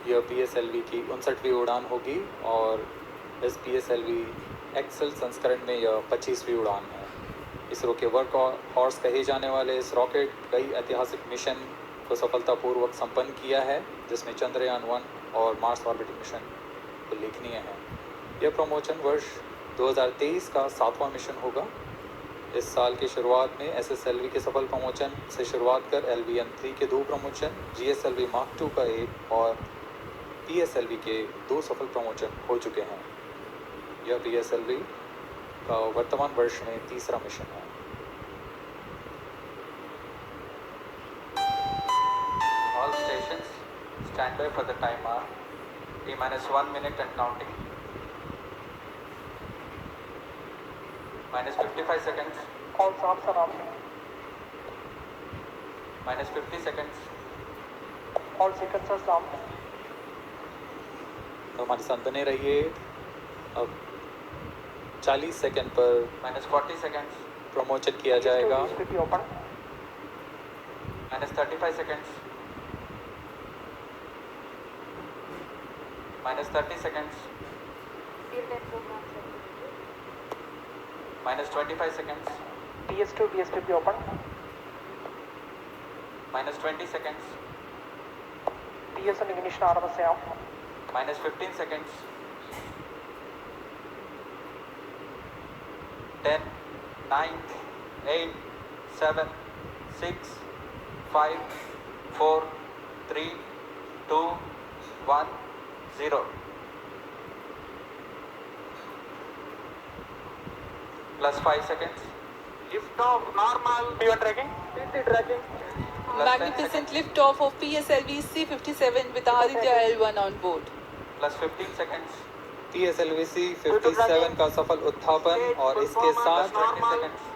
यह PSLV की 59वीं उड़ान होगी और इस PSLV एक्सेल संस्करण में यह 25वीं उड़ान है। इसरो के वर्क हॉर्स कहे जाने वाले इस रॉकेट कई ऐतिहासिक मिशन को सफलतापूर्वक संपन्न किया है, जिसमें चंद्रयान 1 और मार्स ऑर्बिटिंग मिशन उल्लेखनीय है। यह प्रमोशन वर्ष 2023 का 7वां मिशन होगा। इस साल की शुरुआत में SSLV के सफल प्रमोशन से शुरुआत कर LVM-3 के 2 प्रमोशन, GSLV Mark II का 1 और PSLV के 2 सफल प्रमोशन हो चुके हैं। यह PSLV का वर्तमान वर्ष में तीसरा मिशन है। All stations stand by for the timer. T-1 minute and counting. -55 seconds. All stops are off. -50 seconds. All seconds are stopped. तो हमारे साथ बने रहिए। अब 40 सेकंड पर -40 सेकंड्स प्रमोशन किया जाएगा। open. -35 seconds. -30 seconds. -25 seconds. PS2 BSTP open. -20 seconds. PS1 ignition RMS off. -15 seconds. 10, 9, 8, 7, 6, 5, 4, 3, 2, 1, 0. +5 seconds. Lift off normal. P1 tracking. PC tracking. Magnificent lift-off of PSLV C-57 with Aditya L1 on board. +15 seconds. PSLV C-57 का सफल उत्थापन और इसके साथ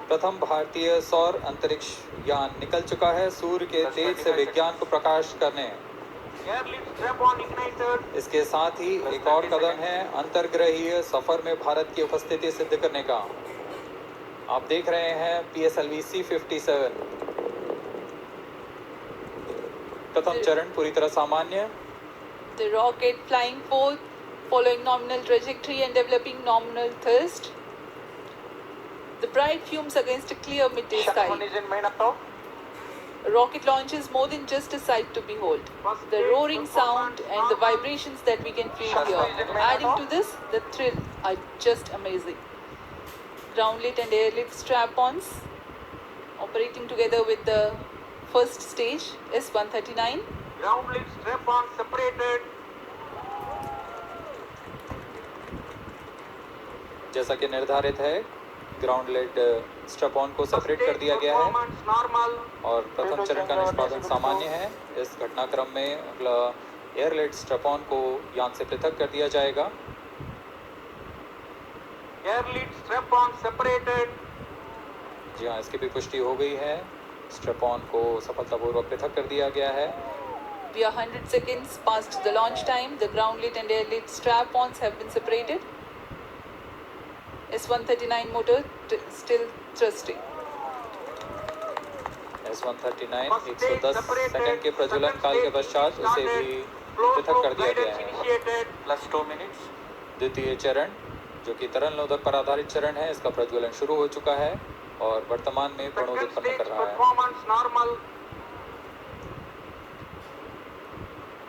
प्रथम भारतीय सौर अंतरिक्ष यान निकल चुका है सूर्य के तेज से विज्ञान को प्रकाश करने। इसके साथ ही एक और कदम है अंतर्ग्रहीय सफर में भारत की उपस्थिति सिद्ध करने का। आप देख रहे हैं PSLV C-57 प्रथम चरण पूरी तरह सामान्य। The rocket flying forth, following nominal trajectory and developing nominal thrust. The bright fumes against a clear midday sky. Rocket launch is more than just a sight to behold. The roaring sound and the vibrations that we can feel here. Adding to this, the thrill are just amazing. Groundlit and airlit strap-ons operating together with the first stage S-139. Groundlit strap-on separated. जैसा कि निर्धारित है, ग्राउंडलेट strap-on को separate कर दिया गया है और प्रथम चरण का निष्पादन सामान्य है। इस घटनाक्रम में अगला एयरलेट स्ट्रैप-ऑन को यान से पृथक कर दिया जाएगा। Airlit strap-on separated. जी हाँ, इसकी भी पुष्टि हो गई है। स्ट्रैप-ऑन को सफलतापूर्वक पृथक कर दिया गया है। We are 100 seconds past the launch time. The groundlit and airlit strap-ons have been separated. S-139 motor still thrusting. S-139 110 second के प्रज्वलन काल के पश्चात उसे भी पृथक कर दिया गया है। +2 मिनट्स। द्वितीय चरण जो कि तरल नोदक पर आधारित चरण है, इसका प्रज्वलन शुरू हो चुका है और वर्तमान में प्रणोद उत्पन्न कर रहा है।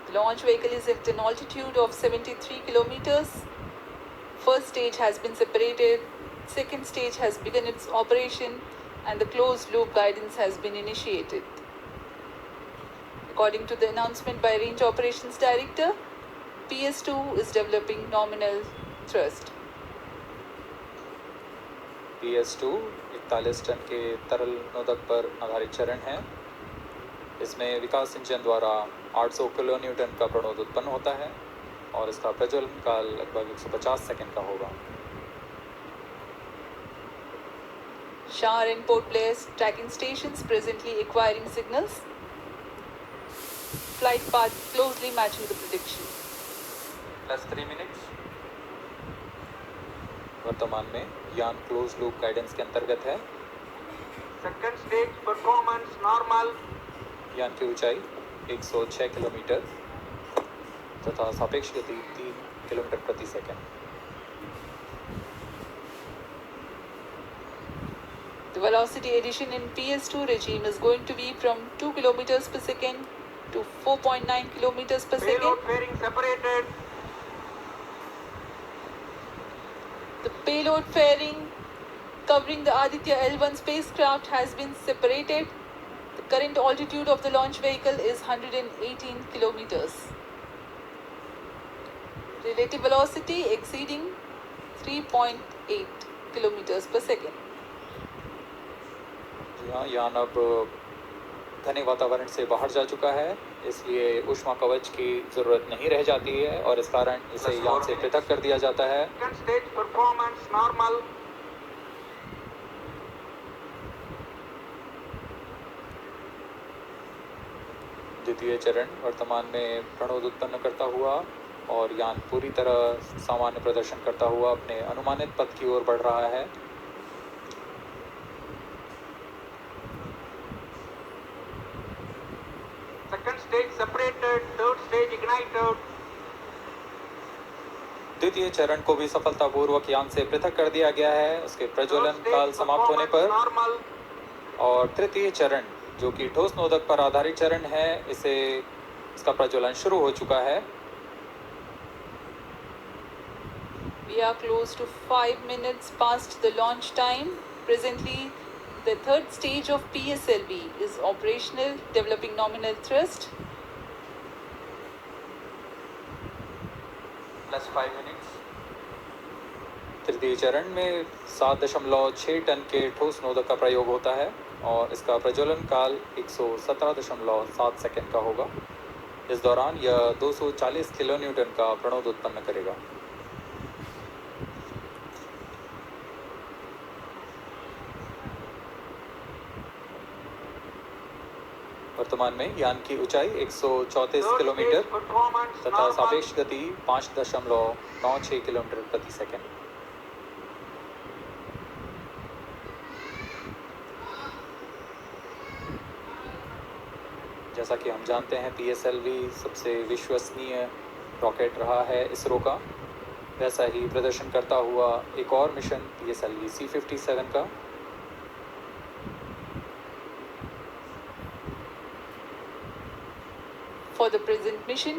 The launch vehicle is at an altitude of 73 kilometers. First stage has been separated. Second stage has begun its operation and the closed loop guidance has been initiated. According to the announcement by Range Operations Director, PS2 is developing nominal thrust. PS2 41 ton के तरल नोदक पर आधारित चरण है। इसमें विकास engine द्वारा 800 kilo Newton का प्रणोद उत्पन्न होता है और इसका प्रज्वलन काल लगभग 150 सेकंड का होगा। Shar and Port Blair tracking stations presently acquiring signals. Flight path closely matching the prediction. +3 minutes. वर्तमान में यान क्लोज लूप गाइडेंस के अंतर्गत है। Second stage performance normal. यान की ऊंचाई 106 किलोमीटर। तथा सापेक्ष गति 3 किलोमीटर प्रति second. The velocity addition in PS2 regime is going to be from 2 kilometers per second to 4.9 kilometers per Payload second. fairing separated. The payload fairing covering the Aditya L1 spacecraft has been separated. The current altitude of the launch vehicle is 118 kilometers. Relative velocity exceeding 3.8 kilometers per second. जी हाँ, यान अब घने वातावरण से बाहर जा चुका है, इसलिए ऊष्मा कवच की ज़रूरत नहीं रह जाती है और इस कारण इसे यान से पृथक कर दिया जाता है। Second stage performance normal. द्वितीय चरण वर्तमान में प्रणोद उत्पन्न करता हुआ और यान पूरी तरह सामान्य प्रदर्शन करता हुआ अपने अनुमानित पथ की ओर बढ़ रहा है। Second stage separated. Third stage ignited. द्वितीय चरण को भी सफलतापूर्वक यान से पृथक कर दिया गया है उसके प्रज्वलन काल समाप्त होने पर। Normal. और तृतीय चरण जो कि ठोस नोदक पर आधारित चरण है, इसका प्रज्वलन शुरू हो चुका है। We are close to 5 minutes past the launch time. Presently, the third stage of PSLV is operational, developing nominal thrust. Plus 5 minutes. तृतीय चरण में 7.6 टन के ठोस नोदक का प्रयोग होता है और इसका प्रज्वलन काल 117.7 सेकंड का होगा। इस दौरान यह 240 किलो न्यूटन का प्रणोद उत्पन्न करेगा। वर्तमान में यान की ऊंचाई 134 किलोमीटर तथा सापेक्ष गति 5.96 किलोमीटर प्रति सेकंड। जैसा कि हम जानते हैं, PSLV सबसे विश्वसनीय रॉकेट रहा है इसरो का। वैसा ही प्रदर्शन करता हुआ एक और मिशन PSLV C57 का। For the present mission,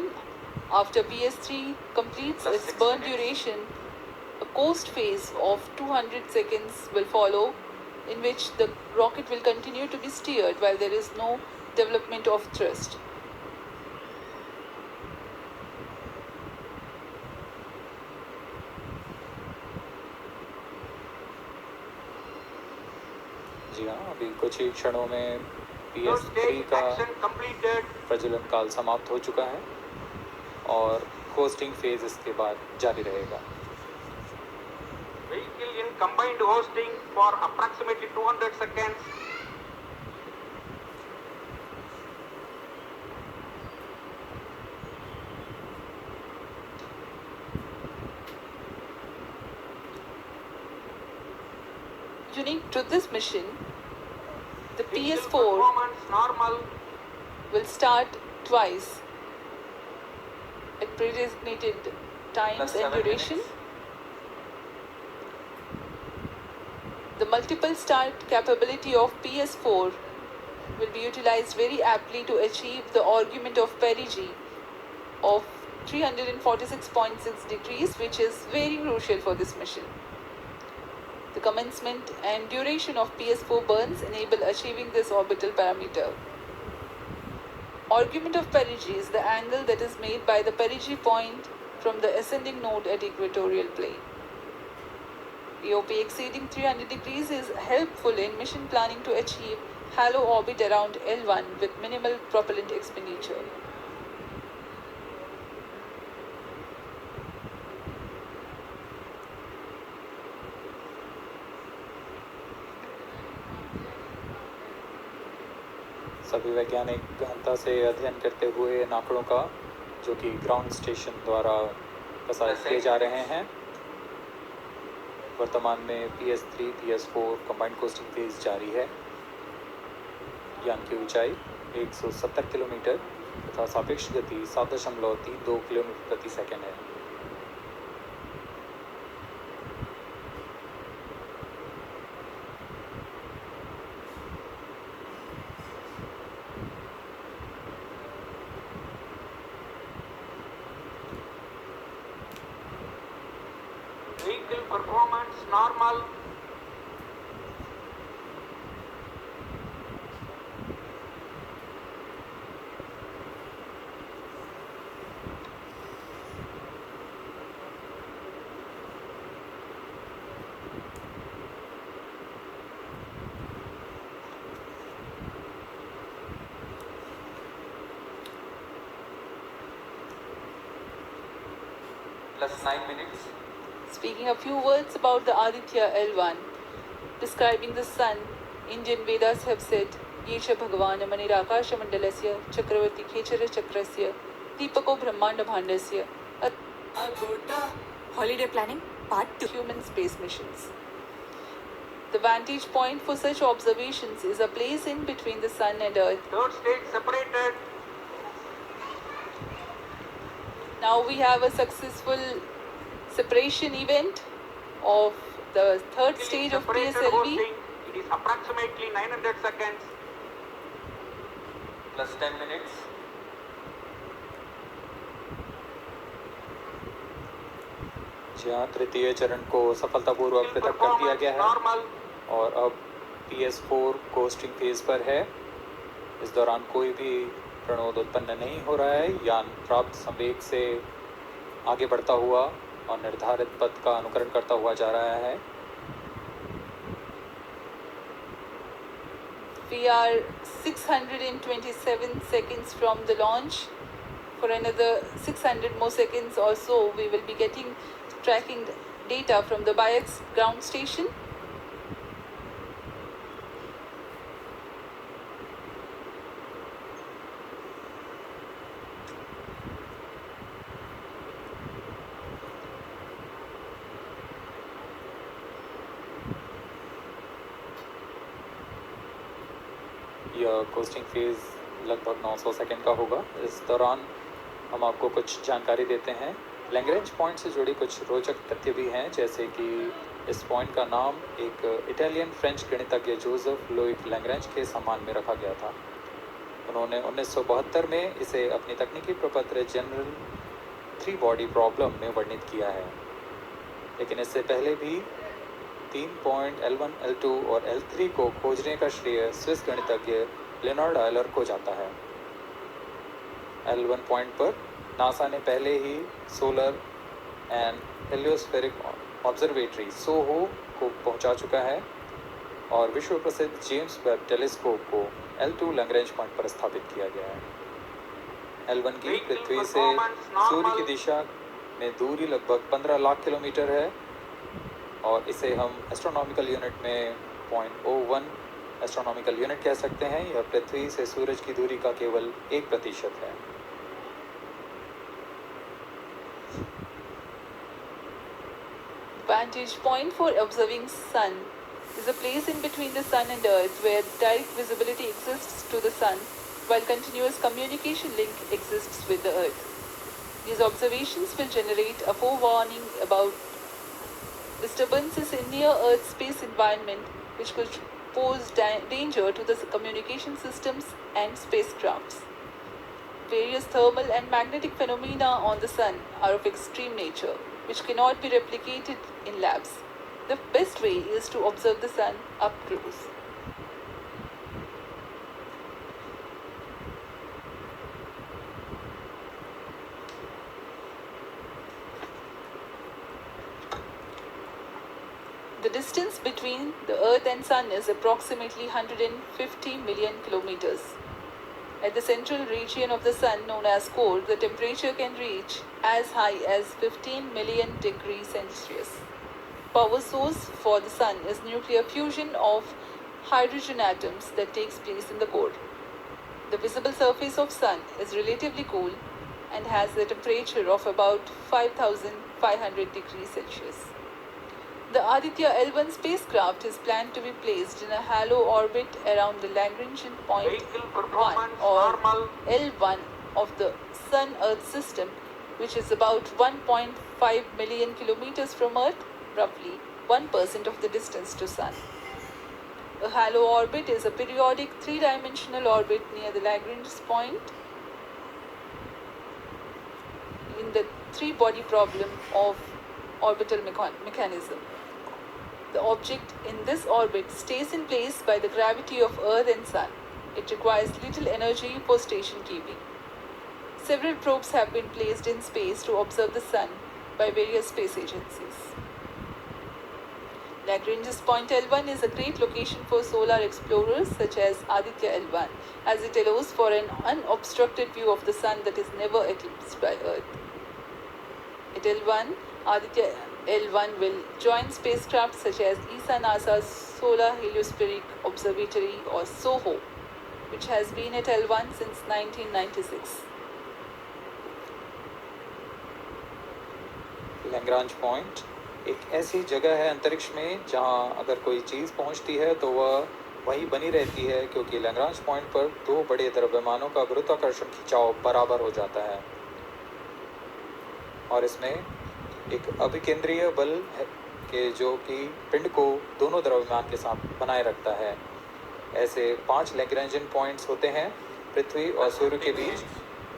after PS3 completes its burn duration, a coast phase of 200 seconds will follow, in which the rocket will continue to be steered while there is no development of thrust. जी हाँ, अभी कुछ ही क्षणों में PS3 का प्रज्वलन काल समाप्त हो चुका है और होस्टिंग फेज इसके बाद जारी रहेगा। Vehicle in combined hosting for approximately 200 seconds. Unique to this mission, the Vehicle PS4 performance normal. will start twice at predesignated times and duration. The multiple start capability of PS4 will be utilized very aptly to achieve the argument of perigee of 346.6 degrees, which is very crucial for this mission. The commencement and duration of PS4 burns enable achieving this orbital parameter. Argument of perigee is the angle that is made by the perigee point from the ascending node at equatorial plane. AOP exceeding 300 degrees is helpful in mission planning to achieve halo orbit around L1 with minimal propellant expenditure. सभी वैज्ञानिक गहनता से अध्ययन करते हुए इन आंकड़ों का, जो कि ग्राउंड स्टेशन द्वारा प्रसारित किए जा रहे हैं। वर्तमान में PS3 PS4 combined costing phase जारी है। यान की ऊंचाई 170 किलोमीटर तथा सापेक्ष गति 7.32 किलोमीटर प्रति सेकंड है। Vehicle performance normal. Plus 9 minutes. Speaking a few words about the Aditya L1, describing the sun, Indian Vedas have said, Yesha Bhagavan Manirakash Mandalasya Chakravarti Khechara Chakrasya Deepako Brahmanda Bhandasya Holiday planning part 2. human space missions. The vantage point for such observations is a place in between the sun and earth. Third stage separated. Now we have a successful separation event of the third stage of Separated PSLV. hosting. It is approximately 900 seconds. Plus 10 minutes. जहाँ तृतीय चरण को सफलतापूर्वक पृथक कर दिया गया है Normal. और अब PS4 कोस्टिंग फेज पर है। इस दौरान कोई भी प्रणोद उत्पन्न नहीं हो रहा है। यान प्राप्त संवेग से आगे बढ़ता हुआ और निर्धारित पथ का अनुकरण करता हुआ जा रहा है। We are 627 seconds from the launch. For another 600 more seconds or so, we will be tracking data from the BIAX ground station. यह कोस्टिंग फेज लगभग 900 सेकंड का होगा। इस दौरान हम आपको कुछ जानकारी देते हैं। लैग्रेंज पॉइंट से जुड़ी कुछ रोचक तथ्य भी हैं, जैसे कि इस पॉइंट का नाम एक इटालियन फ्रेंच गणितज्ञ जोसेफ लुई लैग्रेंज के सम्मान में रखा गया था। उन्होंने 1972 में इसे अपनी तकनीकी प्रपत्र जनरल 3 बॉडी प्रॉब्लम में वर्णित किया है, लेकिन इससे पहले भी 3 पॉइंट L1, L2 और L3 को खोजने का श्रेय स्विस गणितज्ञ लियोनार्ड आयलर को जाता है। L1 पॉइंट पर नासा ने पहले ही सोलर एंड हेलियोस्फेरिक ऑब्जर्वेटरी सोहो को पहुंचा चुका है और विश्व प्रसिद्ध जेम्स वेब टेलीस्कोप को L2 लैग्रेंज पॉइंट पर स्थापित किया गया है। L1 की पृथ्वी से सूर्य की दिशा में दूरी लगभग 15 लाख किलोमीटर है और इसे हम एस्ट्रोनॉमिकल यूनिट में 0.01 एस्ट्रोनॉमिकल यूनिट कह सकते हैं। यह पृथ्वी से सूरज की दूरी का केवल 1% है। Vantage point for observing sun is a place in between the sun and earth where direct visibility exists to the sun while continuous communication link exists with the earth. These observations will generate a forewarning about disturbances in near-earth space environment which could pose danger to the communication systems and spacecrafts. Various thermal and magnetic phenomena on the sun are of extreme nature, which cannot be replicated in labs. The best way is to observe the sun up close. The distance between the Earth and Sun is approximately 150 million kilometers. At the central region of the Sun, known as core, the temperature can reach as high as 15 million degrees Celsius. Power source for the Sun is nuclear fusion of hydrogen atoms that takes place in the core. The visible surface of Sun is relatively cool and has a temperature of about 5,500 degrees Celsius. The Aditya L1 spacecraft is planned to be placed in a halo orbit around the Lagrangian point Vehicle 1 performance or normal. L1 of the Sun-Earth system, which is about 1.5 million kilometers from Earth, roughly 1% of the distance to Sun. A halo orbit is a periodic three-dimensional orbit near the Lagrange point in the three-body problem of orbital mechanism. The object in this orbit stays in place by the gravity of Earth and Sun. It requires little energy for station keeping. Several probes have been placed in space to observe the Sun by various space agencies. Lagrange's point L1 is a great location for solar explorers such as Aditya L1, as it allows for an unobstructed view of the Sun that is never eclipsed by Earth. At L1, Aditya L1 will join spacecraft such as ESA NASA's Solar Heliospheric Observatory or SOHO, which has been at L1 since 1996. Lagrange point एक ऐसी जगह है अंतरिक्ष में जहां अगर कोई चीज़ पहुंचती है तो वह वहीं बनी रहती है, क्योंकि लैग्रांज पॉइंट पर दो बड़े द्रव्यमानों का गुरुत्वाकर्षण खिंचाव बराबर हो जाता है और इसमें एक अभिकेंद्रीय बल है कि जो कि पिंड को दोनों द्रव्यमान के साथ बनाए रखता है। ऐसे 5 लैग्रेंजियन पॉइंट्स होते हैं पृथ्वी और सूर्य के बीच।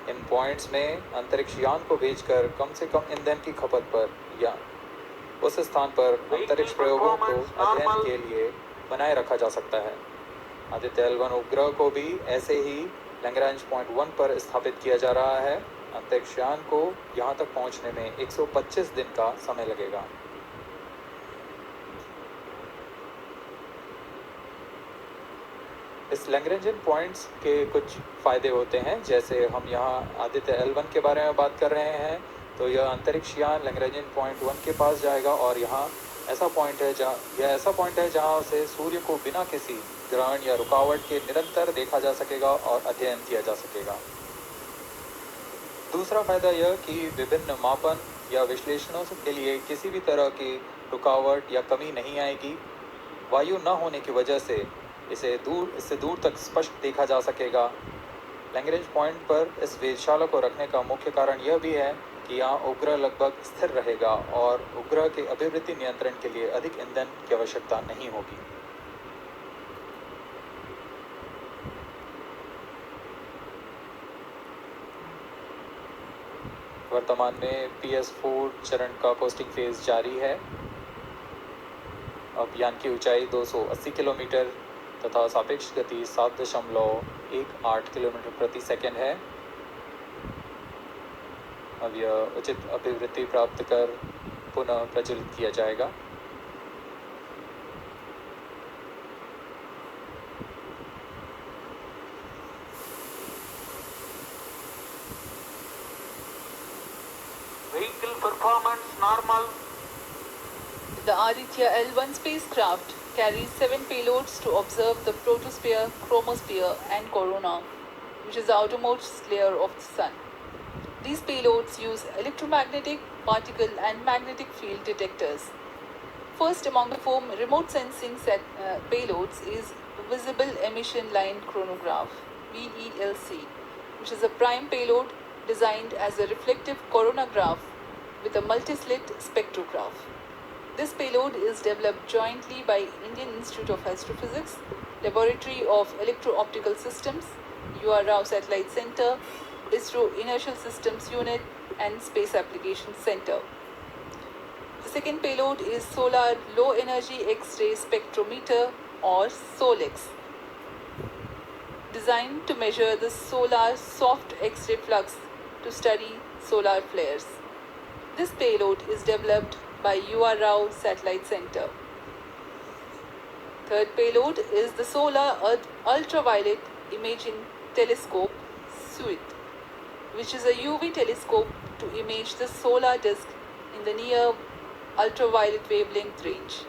इन पॉइंट्स में अंतरिक्ष यान को भेजकर कम से कम ईंधन की खपत पर या उस स्थान पर अंतरिक्ष प्रयोगों को अध्ययन के लिए बनाए रखा जा सकता है। आदित्य L1 उपग्रह को भी ऐसे ही लैग्रांज पॉइंट 1 पर स्थापित किया जा रहा है। अंतरिक्ष यान को यहाँ तक पहुँचने में 125 दिन का समय लगेगा। इस लैग्रेंजियन पॉइंट्स के कुछ फ़ायदे होते हैं, जैसे हम यहाँ आदित्य L1 के बारे में बात कर रहे हैं तो यह अंतरिक्ष यान लैग्रेंजियन पॉइंट 1 के पास जाएगा और यहाँ ऐसा पॉइंट है जहाँ से सूर्य को बिना किसी ग्रहण या रुकावट के निरंतर देखा जा सकेगा और अध्ययन किया जा सकेगा। दूसरा फ़ायदा यह कि विभिन्न मापन या विश्लेषणों के लिए किसी भी तरह की रुकावट या कमी नहीं आएगी। वायु न होने की वजह से इससे दूर तक स्पष्ट देखा जा सकेगा। लैग्रेंज पॉइंट पर इस वेधशाला को रखने का मुख्य कारण यह भी है कि यहाँ उपग्रह लगभग स्थिर रहेगा और उपग्रह के अभिवृद्धि नियंत्रण के लिए अधिक ईंधन की आवश्यकता नहीं होगी। वर्तमान में PS4 चरण का कोस्टिंग फेज जारी है। अब यान की ऊंचाई 280 किलोमीटर तथा सापेक्ष गति 7.18 किलोमीटर प्रति सेकंड है। अब यह उचित अभिवृद्धि प्राप्त कर पुनः प्रज्वलित किया जाएगा। Vehicle performance normal. The Aditya L1 spacecraft carries 7 payloads to observe the protosphere, chromosphere, and corona, which is the outermost layer of the Sun. These payloads use electromagnetic, particle, and magnetic field detectors. First among the 4 remote sensing payloads is Visible Emission Line Chronograph (VELC), which is a prime payload designed as a reflective coronagraph with a multi-slit spectrograph. This payload is developed jointly by Indian Institute of Astrophysics, Laboratory of Electro-Optical Systems, UR Rao Satellite Center, ISRO Inertial Systems Unit, and Space Applications Center. The second payload is Solar Low Energy X-ray Spectrometer or SOLEX, designed to measure the solar soft X-ray flux to study solar flares. This payload is developed by UR Rao Satellite Center. Third payload is the Solar Earth Ultraviolet Imaging Telescope SUIT, which is a UV telescope to image the solar disk in the near ultraviolet wavelength range.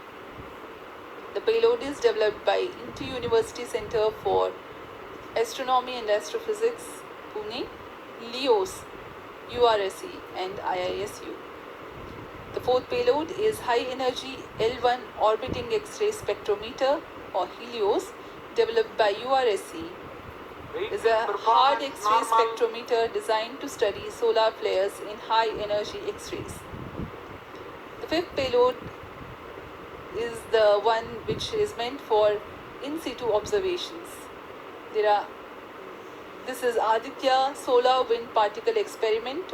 The payload is developed by Inter-University Center for Astronomy and Astrophysics, Pune, LEOS, URSE, and IISU. The fourth payload is High Energy L1 Orbiting X-ray Spectrometer or HELIOS, developed by URSE is a hard X-ray spectrometer designed to study solar flares in high energy X-rays. The fifth payload is the one which is meant for in situ observations. This is Aditya Solar Wind Particle Experiment